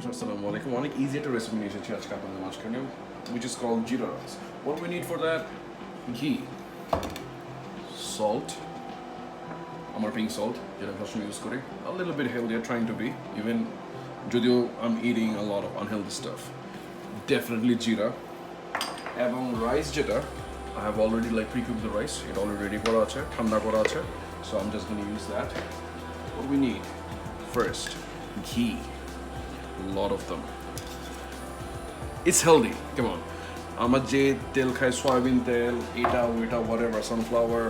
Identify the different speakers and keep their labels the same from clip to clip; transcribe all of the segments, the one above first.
Speaker 1: Assalamu alaikum. One easy to recipe নিয়ে এসেছি আজকে আপনাদের মাঝখানে, which is called Jeera rice. What we need for that: ghee, salt, আমার pink salt, যেটা আমি সবসময় ইউজ করি, a little bit healthier, trying to be, even যদিও I'm eating a lot of unhealthy stuff. Definitely Jeera. এবং rice যেটা, I have already like pre-cooked the rice. It already ready করা আছে, ঠান্ডা করা আছে. So I'm just going to use that. What we need first: ghee. A lot of them. It's healthy. Come on. আমার যে তেল খাই, সয়াবিন তেল, এটা ওইটা whatever, sunflower,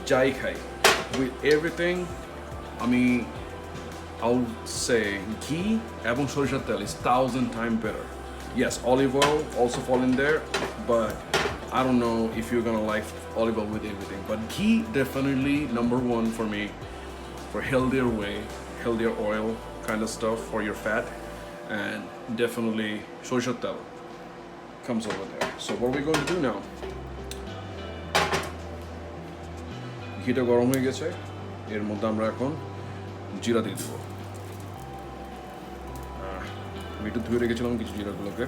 Speaker 1: যাই খাই, with everything, আমি I'll say ghee এবং সরিষার তেল is 1,000 times better. Yes, olive oil also fall in there, but I don't know if you're gonna like olive oil with everything. But ghee definitely number one for me, for healthier way, healthier oil kind of stuff for your fat, and definitely সরিষার তেল comes over there. So what are we going to do now? ঘিটা গরম হয়ে গেছে, এর মধ্যে আমরা এখন জিরা দিয়ে দেবো। আমি একটু ধুয়ে রেখেছিলাম কিছু জিরাগুলোকে,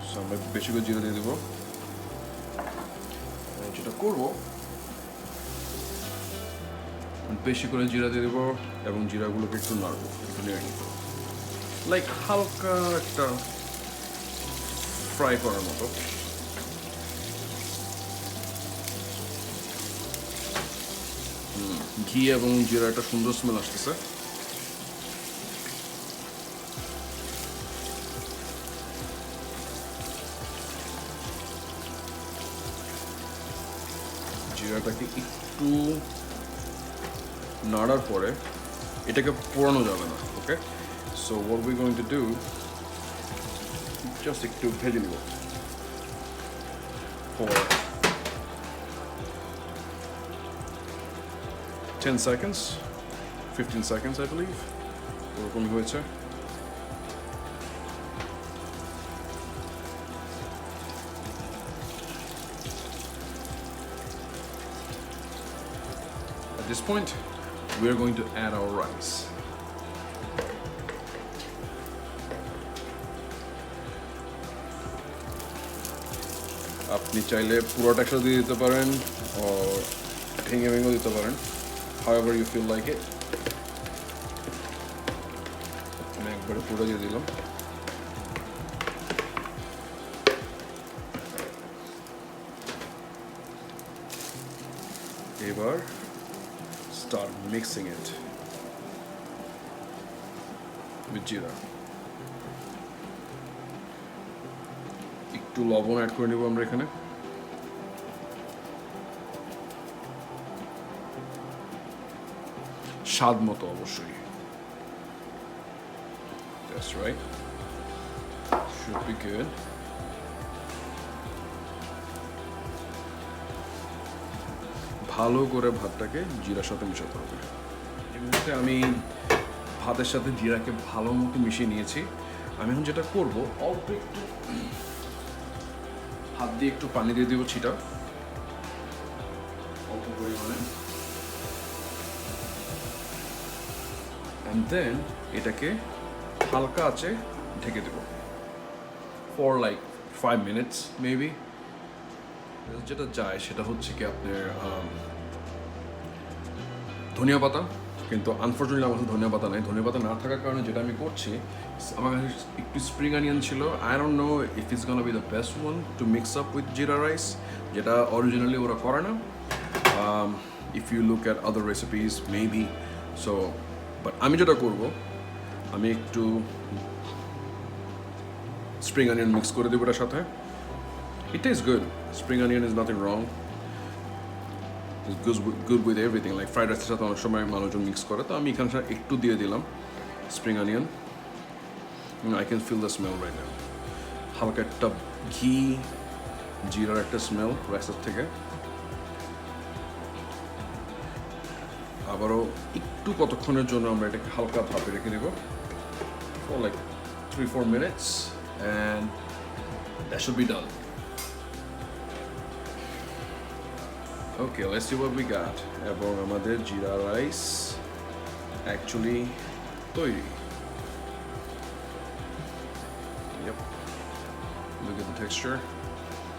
Speaker 1: সো আমরা বেশি করে জিরা দিয়ে দেবো। যেটা করবো, বেশি করে জিরা দিয়ে দেবো এবং জিরাগুলোকে একটু নাড়বো, একটু নেড়ে নিব, লাইক হালকা একটা ফ্রাই করার মতো। ঘি এবং জিরা একটা সুন্দর স্মেল আসতেছে। জিরাটাকে একটু নাড়ার পরে এটাকে পোড়ানো যাবে না, okay? So what we going to do, just একটু ভেজে নিব for 10 seconds, 15 seconds I believe. ওরকমই হয়েছে। At this point, we are going to add our rice. আপনি চাইলে পুরোটা একসাথে দিয়ে দিতে পারেন, ও ভেঙে ভেঙেও দিতে পারেন, however you feel like it. আমি একবারে পুরো দিয়ে দিলাম। এবার start mixing it with jeera. একটু লবণ অ্যাড করে নিব আমরা এখানে। স্বাদ মতো অবশ্যই। That's right. Should be good. ভালো করে ভাতটাকে জিরার সাথে মিশাতে হবে। এই মুহূর্তে আমি ভাতের সাথে জিরাকে ভালো মতো মিশিয়ে নিয়েছি। আমি এখন যেটা করব, অল্প একটু হাত দিয়ে একটু পানি দিয়ে দিব, ছিটা অল্প পরিমাণে, and then এটাকে হালকা আঁচে ঢেকে দেব for like 5 minutes maybe. যেটা যায় সেটা হচ্ছে কি আপনার ধনিয়া পাতা, কিন্তু আনফর্চুনেটলি আমার কাছে ধনিয়া পাতা নাই। ধনিয়া পাতা না থাকার কারণে যেটা আমি করছি, আমার কাছে একটু স্প্রিং অনিয়ন ছিল। I don't know if it's gonna be the best one to mix up with jeera rice, যেটা অরিজিনালি ওরা করে না। If you look at other recipes maybe so, but আমি যেটা করব, আমি একটু স্প্রিং অনিয়ন মিক্স করে দেবো এটার সাথে। It tastes good. Spring onion is nothing wrong. It goes good with everything. Like fried rice সাথে অনেক সময় মানুষজন মিক্স করে, তো আমি এখানে একটু দিয়ে দিলাম spring onion. I can feel the smell right now. হালকা একটা ঘি জিরার একটা স্মেল রাইসের থেকে। আবারও একটু কতক্ষণের জন্য আমরা এটাকে হালকা ভাপে রেখে দেব for like 3-4 minutes, and that should be done. Okay, let's see what we got. এবং আমাদের জিরা রাইস অ্যাকচুয়ালি তৈরি। look at the texture.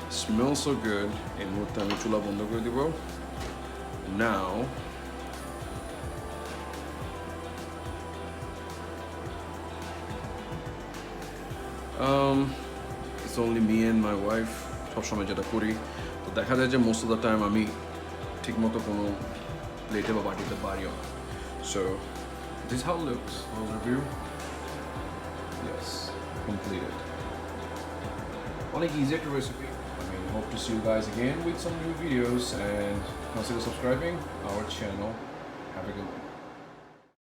Speaker 1: Smells so good. এই মুহূর্তে আমি চুলা বন্ধ করে দিব. Now it's only me and my wife. সবসময় যেটা করি, তো দেখা যায় যে most of the time আমি ঠিকমতো কোনো প্লেটে বা বাটিতে পারিও না. So this is how it looks. Overview. Yes, completed. Only easy to recipe. I mean, hope to see you guys again with some new videos, and consider subscribing our channel. Have a good one.